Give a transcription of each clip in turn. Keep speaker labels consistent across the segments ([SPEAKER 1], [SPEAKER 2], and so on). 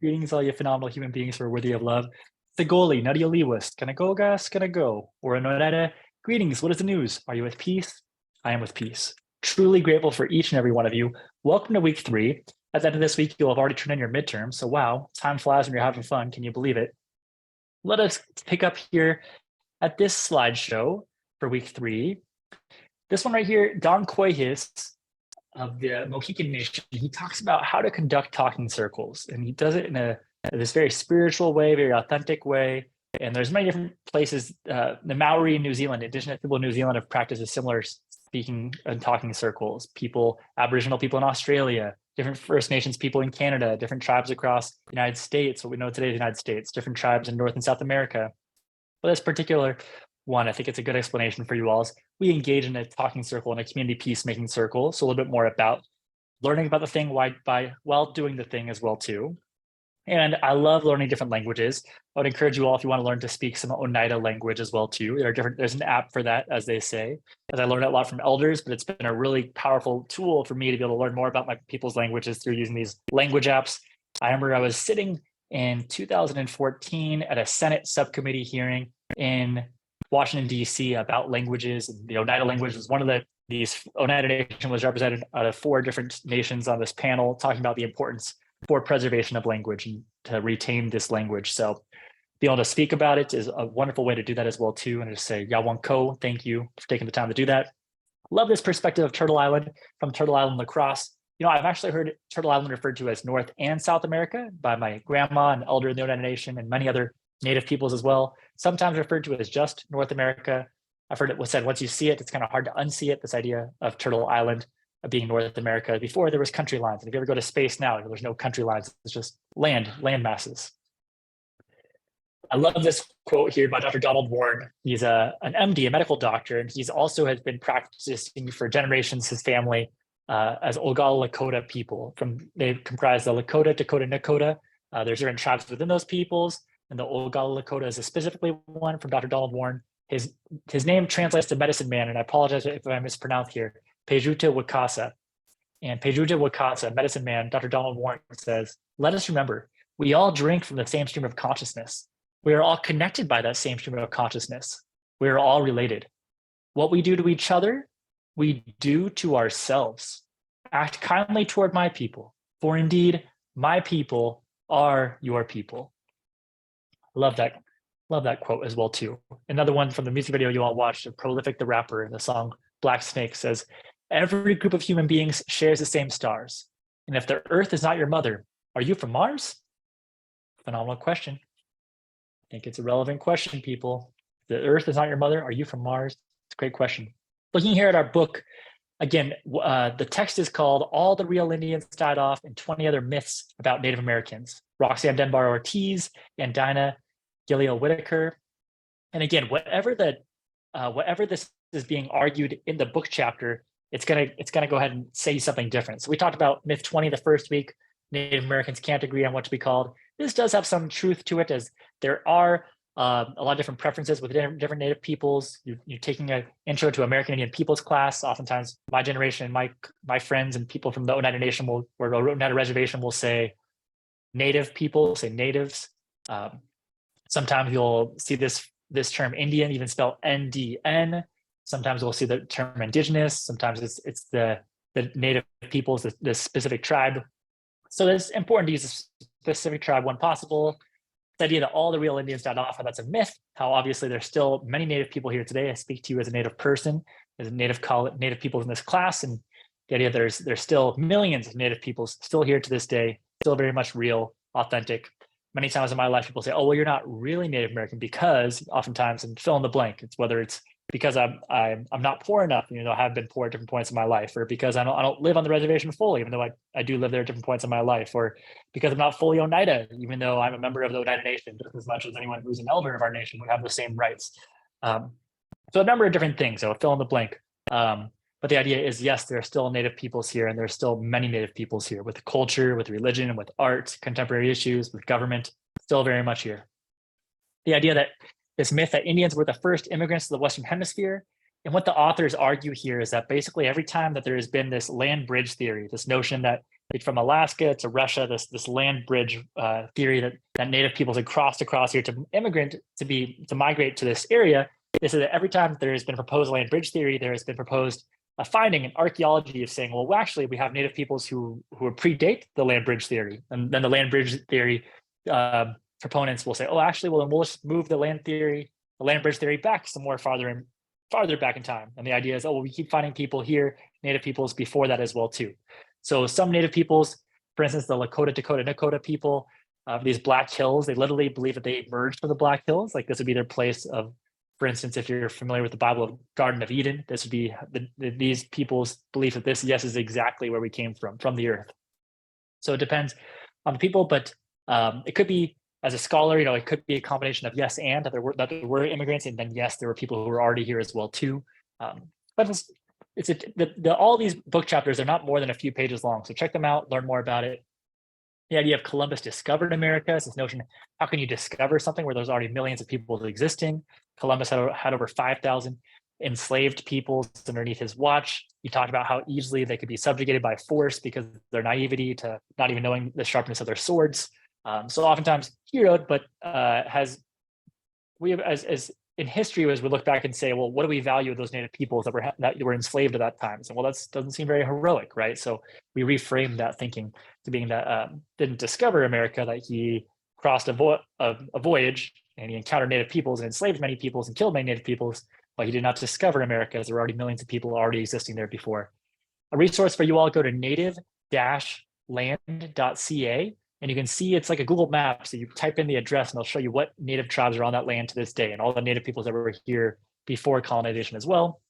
[SPEAKER 1] Greetings, all you phenomenal human beings who are worthy of love. Segoli, Nadioliwist, Kanagogas, Kanago, or Anorada. Greetings, what is the news? Are you with peace? I am with peace. Truly grateful for each and every one of you. Welcome to week 3. At the end of this week, you'll have already turned in your midterm. So wow, time flies when you're having fun. Can you believe it? Let us pick up here at this slideshow for week 3. This one right here, Don Cuellar of the Mohican Nation, he talks about how to conduct talking circles, and he does it in this very spiritual way, very authentic way. And there's many different places. The Maori in New Zealand, indigenous people in New Zealand have practiced a similar speaking and talking circles. Aboriginal people in Australia, different First Nations people in Canada, different tribes across the United States, what we know today is the United States, different tribes in North and South America. But this particular one, I think it's a good explanation for you all, is we engage in a talking circle and a community peacemaking circle. So a little bit more about learning about the thing while doing the thing as well too. And I love learning different languages. I would encourage you all, if you want to learn to speak some Oneida language as well too. There's an app for that, as they say, as I learned a lot from elders, but it's been a really powerful tool for me to be able to learn more about my people's languages through using these language apps. I remember I was sitting in 2014 at a Senate subcommittee hearing in Washington, D.C. about languages. And the Oneida language was one of these Oneida Nation was represented out of 4 different nations on this panel, talking about the importance for preservation of language and to retain this language. So being able to speak about it is a wonderful way to do that as well too. And just say, Yawanko, thank you for taking the time to do that. Love this perspective of Turtle Island from Turtle Island lacrosse. You know, I've actually heard Turtle Island referred to as North and South America by my grandma and elder in the Oneida Nation and many other Native peoples as well, sometimes referred to as just North America. I've heard it was said, once you see it, it's kind of hard to unsee it, this idea of Turtle Island being North America. Before there was country lines. And if you ever go to space now, there's no country lines, it's just land masses. I love this quote here by Dr. Donald Warren. He's an MD, a medical doctor, and he's also has been practicing for generations, his family, as Oglala Lakota people. They comprise the Lakota, Dakota, Nakota. There's different tribes within those peoples. And the Oglala Lakota is specifically one from Dr. Donald Warren. His name translates to medicine man, and I apologize if I mispronounce here, Pejuta Wakasa. And Pejuta Wakasa, medicine man, Dr. Donald Warren says, let us remember, we all drink from the same stream of consciousness. We are all connected by that same stream of consciousness. We are all related. What we do to each other, we do to ourselves. Act kindly toward my people, for indeed, my people are your people. Love that quote as well too. Another one from the music video you all watched of Prolific the Rapper, the song Black Snake says, every group of human beings shares the same stars. And if the earth is not your mother, are you from Mars? Phenomenal question. I think it's a relevant question, people. If the earth is not your mother, are you from Mars? It's a great question. Looking here at our book, again, the text is called All the Real Indians Died Off and 20 Other Myths About Native Americans. Roxanne Dunbar Ortiz and Dinah Gilliel Whitaker. And again, whatever this is being argued in the book chapter, it's gonna go ahead and say something different. So we talked about myth 20 the first week. Native Americans can't agree on what to be called. This does have some truth to it, as there are a lot of different preferences with different Native peoples. You're taking an intro to American Indian peoples class. Oftentimes, my generation, my friends and people from the Oneida Nation or Oneida Reservation will say Native people, say natives. Sometimes you'll see this term Indian even spelled NDN. Sometimes we'll see the term indigenous. Sometimes it's the Native peoples, the specific tribe. So it's important to use a specific tribe when possible. The idea that all the real Indians died off, that's a myth. How obviously there's still many Native people here today. I speak to you as a Native person, as a Native people in this class, and the idea there's still millions of Native peoples still here to this day, still very much real, authentic. Many times in my life, people say, "Oh, well, you're not really Native American," because oftentimes, and fill in the blank, it's whether it's because I'm not poor enough, I have been poor at different points in my life, or because I don't live on the reservation fully, even though I do live there at different points in my life, or because I'm not fully Oneida, even though I'm a member of the Oneida Nation, just as much as anyone who's an elder of our nation would have the same rights. So a number of different things, so fill in the blank. But the idea is, yes, there are still Native peoples here, and there's still many Native peoples here with culture, with religion, with art, contemporary issues, with government, still very much here. The idea that this myth that Indians were the first immigrants to the Western Hemisphere, and what the authors argue here is that basically every time that there has been this land bridge theory, this notion that like from Alaska to Russia, this land bridge theory that native peoples had crossed across here to migrate to this area. They said that every time there has been proposed land bridge theory, there has been proposed a finding in archaeology of saying, well, actually, we have native peoples who predate the land bridge theory, and then the land bridge theory proponents will say, oh, actually, well, then we'll just move the land bridge theory back somewhere farther back in time. And the idea is, oh, well, we keep finding people here, native peoples before that as well too. So some native peoples, for instance, the Lakota, Dakota, Nakota people, these Black Hills, they literally believe that they emerged from the Black Hills. Like this would be their place of, for instance, if you're familiar with the Bible of Garden of Eden, this would be these people's belief that this, yes, is exactly where we came from the earth. So it depends on the people, but it could be, as a scholar, it could be a combination of yes and that there were immigrants, and then yes, there were people who were already here as well too. But all these book chapters are not more than a few pages long, so check them out, learn more about it. The idea of Columbus discovered America is this notion: how can you discover something where there's already millions of people existing? Columbus had over 5,000 enslaved peoples underneath his watch. He talked about how easily they could be subjugated by force because of their naivety to not even knowing the sharpness of their swords. So oftentimes he wrote, but as in history, as we look back and say, well, what do we value those native peoples that were enslaved at that time? So, well, that doesn't seem very heroic, right? So we reframe that thinking to being that didn't discover America, that he crossed a voyage and he encountered native peoples and enslaved many peoples and killed many native peoples, but he did not discover America, as there were already millions of people already existing there before. A resource for you all, go to native-land.ca. And you can see it's like a Google map. So you type in the address and it'll show you what native tribes are on that land to this day and all the native peoples that were here before colonization as well.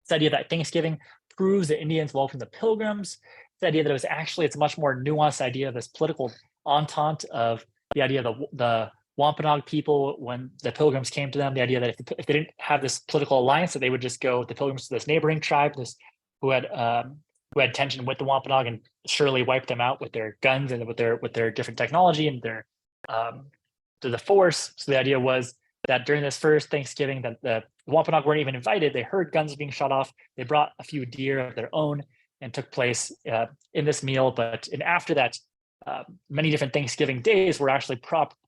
[SPEAKER 1] This idea that Thanksgiving proves that Indians welcomed the Pilgrims. The idea that it's a much more nuanced idea of this political entente of the idea of the Wampanoag people, when the Pilgrims came to them, the idea that if they didn't have this political alliance, that they would just go with the Pilgrims to this neighboring tribe, who had tension with the Wampanoag and surely wiped them out with their guns and with their different technology and their to the force. So the idea was that during this first Thanksgiving, that the Wampanoag weren't even invited. They heard guns being shot off. They brought a few deer of their own and took place in this meal. And after that, many different Thanksgiving days were actually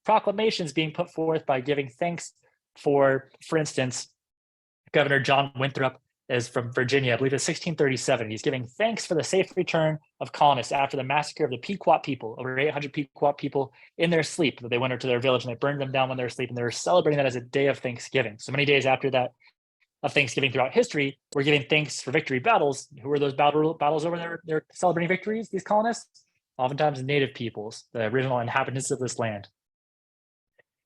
[SPEAKER 1] proclamations being put forth by giving thanks for instance, Governor John Winthrop is from Virginia, I believe it's 1637. He's giving thanks for the safe return of colonists after the massacre of the Pequot people, over 800 Pequot people in their sleep. They went into their village and they burned them down when they were asleep, and they were celebrating that as a day of Thanksgiving. So many days after that of Thanksgiving throughout history, we're giving thanks for victory battles. Who were those battles over there? They're celebrating victories, these colonists? Oftentimes native peoples, the original inhabitants of this land.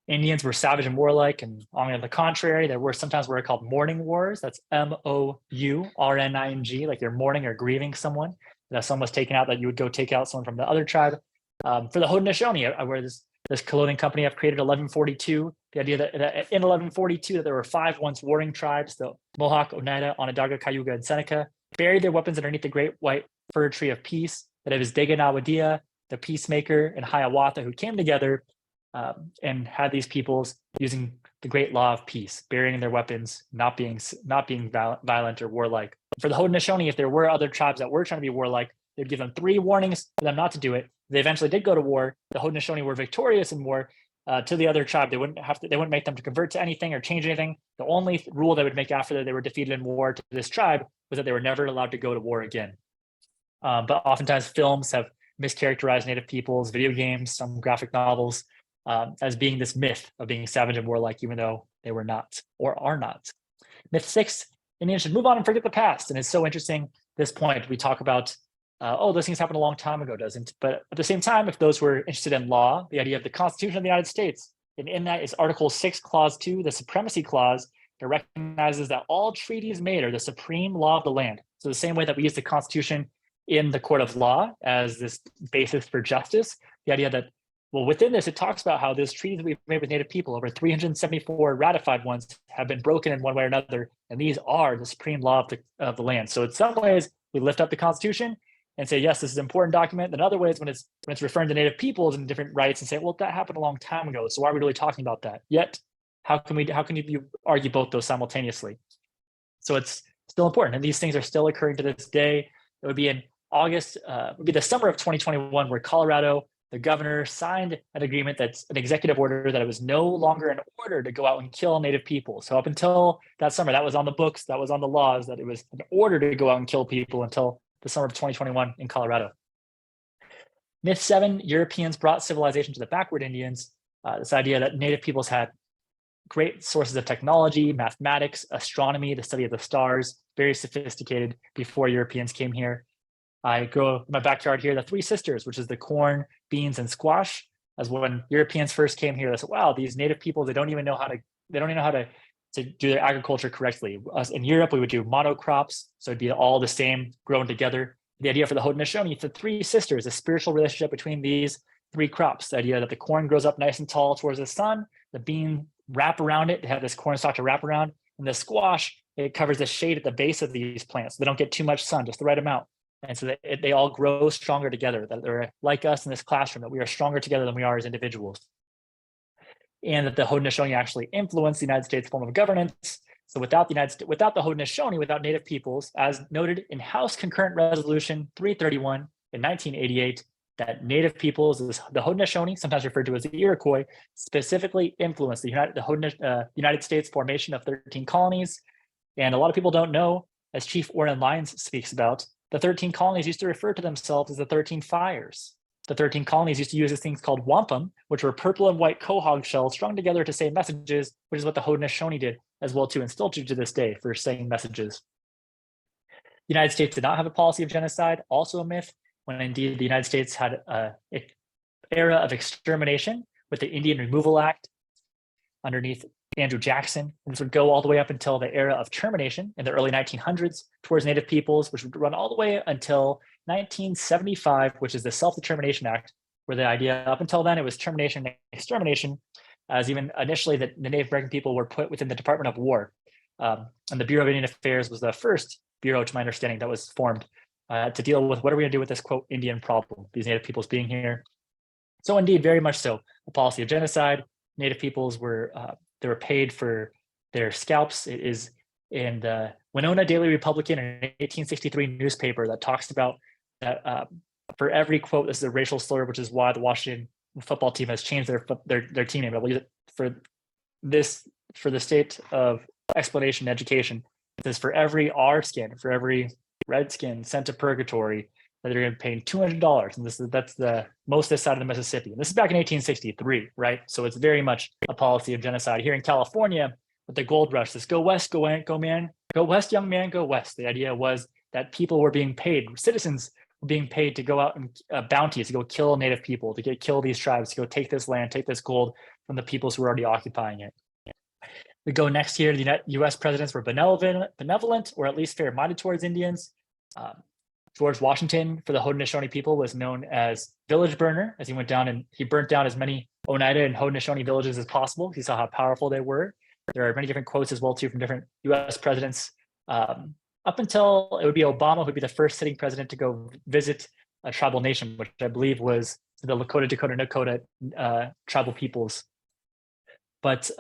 [SPEAKER 1] Indians were savage and warlike, and on the contrary, there were sometimes what are called mourning wars. That's MOURNING, like you're mourning or grieving someone. That someone was taken out, that you would go take out someone from the other tribe. For the Haudenosaunee, where this clothing company I've created 1142, the idea that in 1142 that there were 5 once warring tribes, the Mohawk, Oneida, Onondaga, Cayuga, and Seneca, buried their weapons underneath the great white fir tree of peace. That it was Deganawadia, the peacemaker, and Hiawatha who came together and had these peoples using the great law of peace, burying their weapons, not being violent or warlike. For the Haudenosaunee, if there were other tribes that were trying to be warlike, they'd give them 3 warnings for them not to do it. They eventually did go to war. The Haudenosaunee were victorious in war to the other tribe. They wouldn't make them to convert to anything or change anything. The only rule they would make after that they were defeated in war to this tribe was that they were never allowed to go to war again. But oftentimes films have mischaracterized native peoples, video games, some graphic novels, as being this myth of being savage and warlike, even though they were not or are not. Myth 6, Indians should move on and forget the past. And it's so interesting, this point, we talk about, those things happened a long time ago, doesn't. But at the same time, if those were interested in law, the idea of the Constitution of the United States, and in that is Article 6, Clause 2, the Supremacy Clause, that recognizes that all treaties made are the supreme law of the land. So the same way that we use the Constitution in the court of law as this basis for justice, the idea that, well, within this, it talks about how those treaties that we've made with native people, over 374 ratified ones, have been broken in one way or another, and these are the supreme law of the land. So in some ways, we lift up the Constitution and say, yes, this is an important document. In other ways, when it's referring to native peoples and different rights, and say, well, that happened a long time ago, so why are we really talking about that? Yet, how can you argue both those simultaneously? So it's still important, and these things are still occurring to this day. It would be in August, would be the summer of 2021, where Colorado, the governor, signed an agreement that's an executive order that it was no longer an order to go out and kill Native people. So up until that summer, that was on the books, that was on the laws, that it was an order to go out and kill people until the summer of 2021 in Colorado. Myth 7, Europeans brought civilization to the backward Indians. This idea that Native peoples had great sources of technology, mathematics, astronomy, the study of the stars, very sophisticated before Europeans came here. I grow in my backyard here, the Three Sisters, which is the corn, beans, and squash. As when Europeans first came here, they said, wow, these Native people, they don't even know how to do their agriculture correctly. Us in Europe, we would do monocrops, so it'd be all the same, grown together. The idea for the Haudenosaunee, the Three Sisters, a spiritual relationship between these three crops. The idea that the corn grows up nice and tall towards the sun, the bean wrap around it, they have this corn stalk to wrap around, and the squash, it covers the shade at the base of these plants. They don't get too much sun, just the right amount. And so they all grow stronger together, that they're like us in this classroom, that we are stronger together than we are as individuals. And that the Haudenosaunee actually influenced the United States form of governance. So without the Haudenosaunee, without Native peoples, as noted in House Concurrent Resolution 331 in 1988, that Native peoples, the Haudenosaunee, sometimes referred to as the Iroquois, specifically influenced the United States formation of 13 colonies. And a lot of people don't know, as Chief Orrin Lyons speaks about, the 13 colonies used to refer to themselves as the 13 fires. The 13 colonies used to use these things called wampum, which were purple and white quahog shells strung together to say messages, which is what the Haudenosaunee did as well too, and still do to this day for saying messages. The United States did not have a policy of genocide, also a myth, when indeed the United States had an era of extermination with the Indian Removal Act underneath Andrew Jackson. And this would go all the way up until the era of termination in the early 1900s towards Native peoples, which would run all the way until 1975, which is the Self-Determination Act, where the idea up until then it was termination and extermination, as even initially the Native American people were put within the Department of War. And the Bureau of Indian Affairs was the first bureau, to my understanding, that was formed to deal with what are we going to do with this, quote, Indian problem, these Native peoples being here. So indeed, very much so, a policy of genocide. Native peoples were they were paid for their scalps. It is in the Winona Daily Republican, an 1863 newspaper that talks about that for every quote, this is a racial slur, which is why the Washington football team has changed their team name. I'll use it for the state of explanation education. It says for every R skin, for every red skin sent to purgatory, that they're going to pay $200, and that's the most this side of the Mississippi. And this is back in 1863, right? So it's very much a policy of genocide. Here in California, with the gold rush, this go west, go man, go west, young man, go west. The idea was that people were being paid, citizens were being paid to go out and bounties to go kill Native people, to kill these tribes, to go take this land, take this gold from the peoples who were already occupying it. We go next year, the U.S. presidents were benevolent, or at least fair-minded towards Indians. George Washington, for the Haudenosaunee people, was known as village burner, as he went down and he burnt down as many Oneida and Haudenosaunee villages as possible. He saw how powerful they were. There are many different quotes as well too from different U.S. presidents. Up until it would be Obama who would be the first sitting president to go visit a tribal nation, which I believe was the Lakota, Dakota, Nakota tribal peoples. But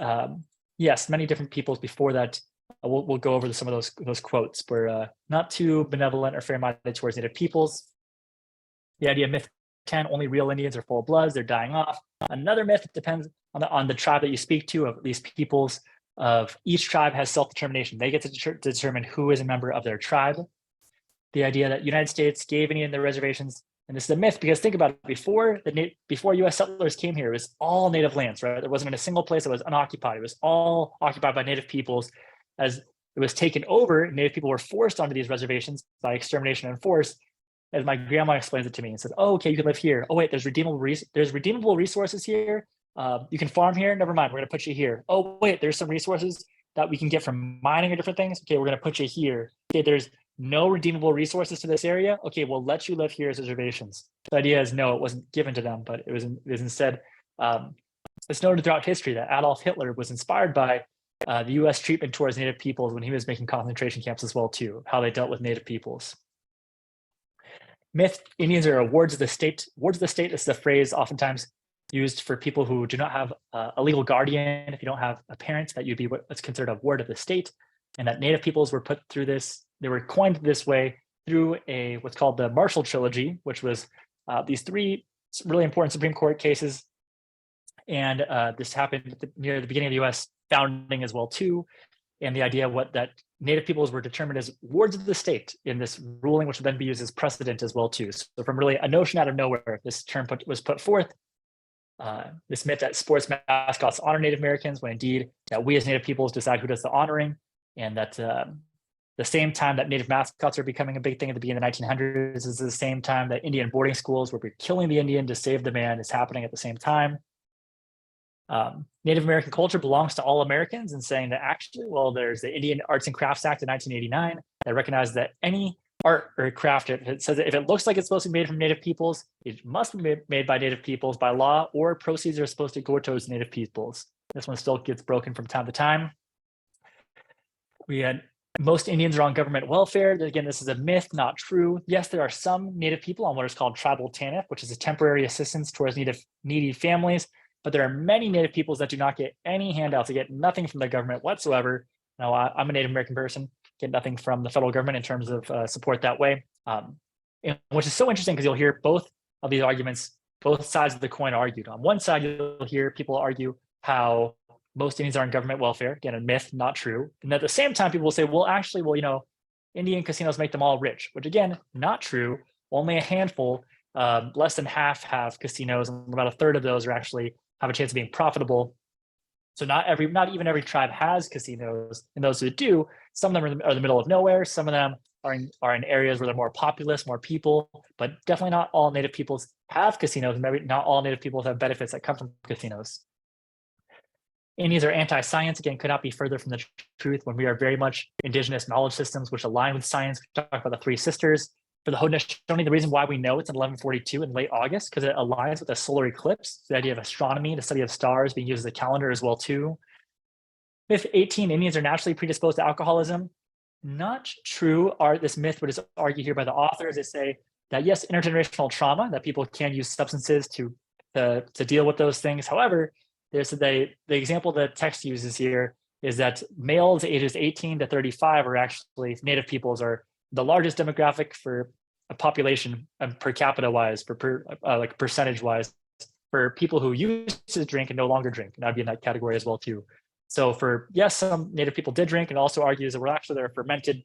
[SPEAKER 1] yes, many different peoples before that. We'll go over some of those quotes. We're not too benevolent or fair-minded towards Native peoples. The idea of myth 10, only real Indians are full of bloods, they're dying off. Another myth depends on the tribe that you speak to, of these peoples, of each tribe has self-determination. They get to determine who is a member of their tribe. The idea that United States gave Indian their reservations, and this is a myth because think about it, before U.S. settlers came here, it was all Native lands, right? There wasn't a single place that was unoccupied. It was all occupied by Native peoples. As it was taken over, Native people were forced onto these reservations by extermination and force. As my grandma explains it to me and said, oh, okay, you can live here. Oh, wait, there's redeemable resources here. You can farm here. Never mind, we're going to put you here. Oh, wait, there's some resources that we can get from mining or different things. Okay, we're going to put you here. Okay, there's no redeemable resources to this area. Okay, we'll let you live here as reservations. The idea is no, it wasn't given to them, but it was instead, it's noted throughout history that Adolf Hitler was inspired by the U.S. treatment towards Native peoples when he was making concentration camps as well too, how they dealt with Native peoples. Myth, Indians are wards of the state. Wards of the state is a phrase oftentimes used for people who do not have a legal guardian. If you don't have a parent, that you'd be what's considered a ward of the state. And that Native peoples were put through this, they were coined this way through what's called the Marshall Trilogy, which was these three really important Supreme Court cases. And this happened near the beginning of the U.S. founding as well too. And the idea that Native peoples were determined as wards of the state in this ruling, which would then be used as precedent as well too. So from really a notion out of nowhere, this term was put forth. This myth that sports mascots honor Native Americans, when indeed that we as Native peoples decide who does the honoring, and that the same time that Native mascots are becoming a big thing at the beginning of the 1900s is the same time that Indian boarding schools where we're killing the Indian to save the man is happening at the same time. Native American culture belongs to all Americans, and saying that actually, well, there's the Indian Arts and Crafts Act of 1989 that recognized that any art or craft, it says that if it looks like it's supposed to be made from Native peoples, it must be made by Native peoples by law, or proceeds are supposed to go towards Native peoples. This one still gets broken from time to time. We had most Indians are on government welfare. Again, this is a myth, not true. Yes, there are some Native people on what is called tribal TANF, which is a temporary assistance towards needy families. But there are many Native peoples that do not get any handouts. They get nothing from the government whatsoever. Now, I'm a Native American person, get nothing from the federal government in terms of support that way, which is so interesting because you'll hear both of these arguments, both sides of the coin argued. On one side, you'll hear people argue how most Indians are on government welfare, again, a myth, not true. And at the same time, people will say, well, actually, Indian casinos make them all rich, which again, not true. Only a handful, less than half have casinos, and about a third of those actually have a chance of being profitable. So not even every tribe has casinos, and those who do, some of them are in the middle of nowhere. Some of them are in areas where they're more populous, more people, but definitely not all Native peoples have casinos, and maybe not all Native peoples have benefits that come from casinos. Indians are anti-science, again, could not be further from the truth when we are very much indigenous knowledge systems which align with science. We talk about the three sisters. For the Haudenosaunee, the reason why we know it's in 1142 in late August, because it aligns with a solar eclipse, the idea of astronomy, the study of stars being used as a calendar as well too. Myth 18, Indians are naturally predisposed to alcoholism. Not true. This myth would is argued here by the authors. They say that yes, intergenerational trauma, that people can use substances to deal with those things. However, the example that text uses here is that males ages 18 to 35 are actually, Native peoples are the largest demographic for a population per capita wise, like percentage wise, for people who used to drink and no longer drink. And that'd be in that category as well too. So yes, some Native people did drink, and also argues that there are fermented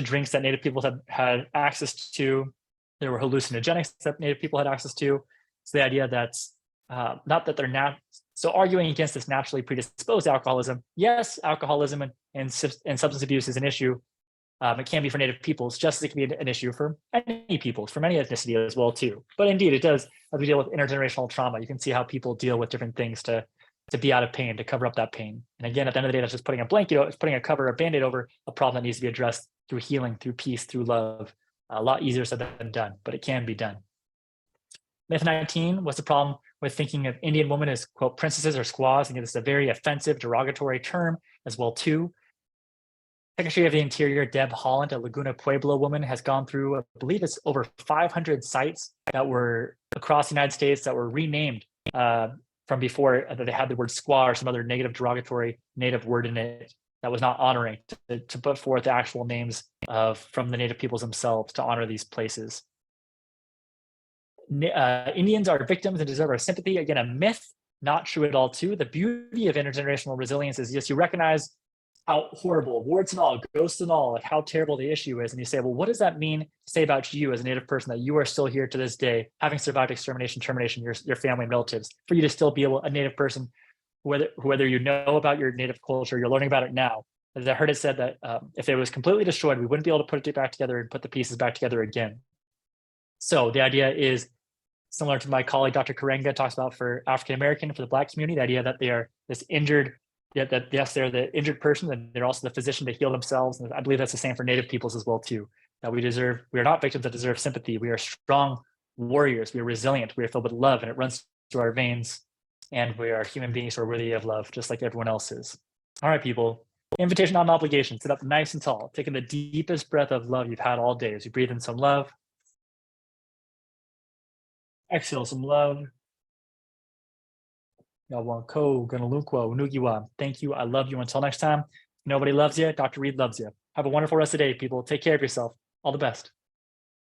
[SPEAKER 1] drinks that Native peoples had access to. There were hallucinogenics that Native people had access to. So the idea that's not that they're not, so arguing against this naturally predisposed alcoholism, yes, alcoholism and substance abuse is an issue. It can be for Native peoples, just as it can be an issue for any peoples, from any ethnicity as well too. But indeed, it does, as we deal with intergenerational trauma, you can see how people deal with different things to be out of pain, to cover up that pain. And again, at the end of the day, that's just putting a blanket, it's putting a cover, a Band-Aid over a problem that needs to be addressed through healing, through peace, through love. A lot easier said than done, but it can be done. Myth 19 was the problem with thinking of Indian women as, quote, princesses or squaws. And this is a very offensive, derogatory term as well too. Secretary of the Interior, Deb Haaland, a Laguna Pueblo woman, has gone through, I believe it's over 500 sites that were across the United States that were renamed from before, that they had the word squaw or some other negative, derogatory Native word in it that was not honoring, to put forth the actual names from the Native peoples themselves to honor these places. Indians are victims and deserve our sympathy. Again, a myth, not true at all too. The beauty of intergenerational resilience is, yes, you recognize how horrible, warts and all, ghosts and all, like how terrible the issue is. And you say, well, what does that mean to say about you as a Native person, that you are still here to this day, having survived extermination, termination, your family and relatives, for you to still be a Native person, whether you know about your Native culture, you're learning about it now. As I heard it said that if it was completely destroyed, we wouldn't be able to put it back together and put the pieces back together again. So the idea is similar to my colleague, Dr. Karenga, talks about for African-American, for the Black community, the idea that they are this injured, that yes, they're the injured person, and they're also the physician to heal themselves. And I believe that's the same for Native peoples as well too, that we are not victims that deserve sympathy. We are strong warriors. We are resilient. We are filled with love, and it runs through our veins. And we are human beings who are worthy of love, just like everyone else is. All right, people. Invitation, not an obligation. Sit up nice and tall, taking the deepest breath of love you've had all day as you breathe in some love. Exhale some love. Thank you. I love you. Until next time. Nobody loves you. Dr. Reed loves you. Have a wonderful rest of the day, people. Take care of yourself. All the best.